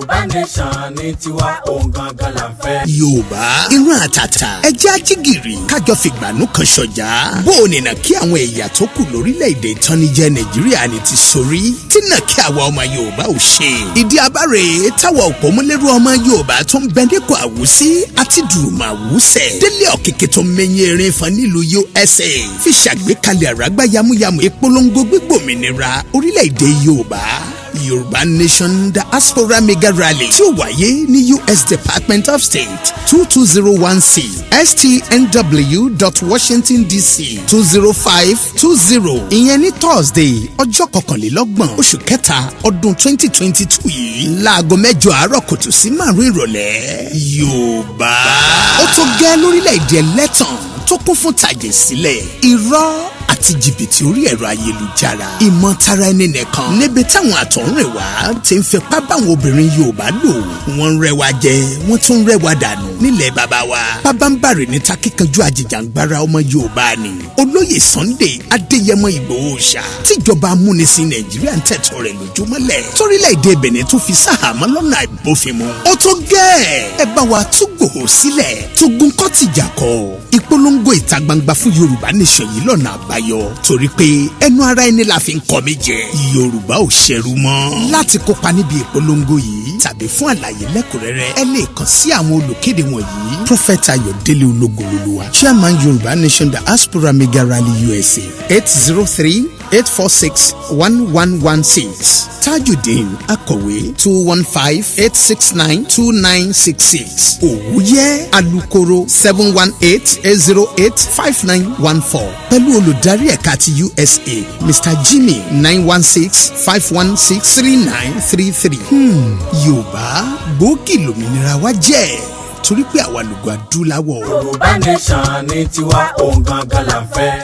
Yorùbá nation ní tiwa ohun gangan la fẹ́. Yorùbá ìran àtàtà ẹjẹ́ ajígìrì kájọ fìgbànú kan ṣọjà. Bó o nìna kí àwọn ẹ̀yà tó kù lórílẹ̀‐èdè ìtọ́nijẹ́ Nàìjíríà ní ti sórí tí nà kí àwa ọmọ Yorùbá ò ṣe. Ìdí abáre táwa òpómúlérú ọmọ Yorùbá tó ń bẹ́ndẹ́kọ̀ àwùsí àti dùrùmọ̀ àwùsẹ̀. Délé ọ̀kẹ́kẹ́ tó mẹ́yìn erin fan nílùú USA fi ṣàgbékalẹ̀ àràgbá yamuyamu ìpolongo gbígbòmìnira orílẹ̀‐èdè Yorùbá. Yoruba Nation Diaspora Mega Rally tí ó wáyé ní US Department of State 2201C STNW. DC 20520 ìyẹn ní Thursday ọjọ́ 21 oṣù kẹta ọdún 2022 yìí láago 8 àárọ̀ kùtù sí 5 ìrọ̀lẹ́. Yorùbá ó tó gẹ́ lórílẹ̀‐èdè ẹlẹ́tàn tó kún fún tàjẹ̀ sílẹ̀ irọ́ àti jìbìtì orí ẹ̀rọ ayélujára ìmọ̀tara ẹni nìkan níbi táwọn àtọ̀húnrìnwá ti ń fipá báwọn obìnrin Yorùbá lò wọ́n ń rẹwà jẹ wọ́n tún ń rẹwà dànù nílẹ̀ bàbá wa pabambarì ní takíkanjú àjìjàngbara ọmọ Yorùbá ni olóyè Sunday Adéyẹmọ Ìgbòho ṣá tíjọba amúnisìn Nàìjíríà ń tẹ̀tọ́ rẹ̀ lójúmọ́lẹ̀ torílẹ̀-èdè Benin tún fi sáhàmọ́ lọ́nà àìbófinmu ó tó gẹ́ẹ̀ ẹ bá wa tú Ìgbòho sílẹ̀ tógun kọ́ tìjà kọ́ ìpolongo ìta gbangba fún Yorùbá Nation yìí lọ́nà àbáyọ torí pé ẹnu ara ẹni la fi ń kọ́ mi jẹ Yorùbá ò ṣẹrú mọ́. Láti kópa níbi ìpolongo yìí tàbí fún àlàyé lẹ́kùnrẹ́rẹ́ ẹ lè kàn sí àwọn olùkéde wọ̀nyí Prophet Ayọ̀délé Ológunlolúwa Chairman Yoruba Nation Diaspora Mega Rally USA 803-846-1116 Tajudeen Akọ̀wé 215-869-2966 Òwúyẹ́ Alukoro 718-808-5914 pẹ̀lú olùdarí ẹ̀ka ti USA Mr. Jimmy 916-516-3933. Yorùbá gbòógì lómìnira wa jẹ́ torí pé àwa lògùn adúláwọ̀. Yorùbá nation ní tiwa ohun gangan la fẹ́.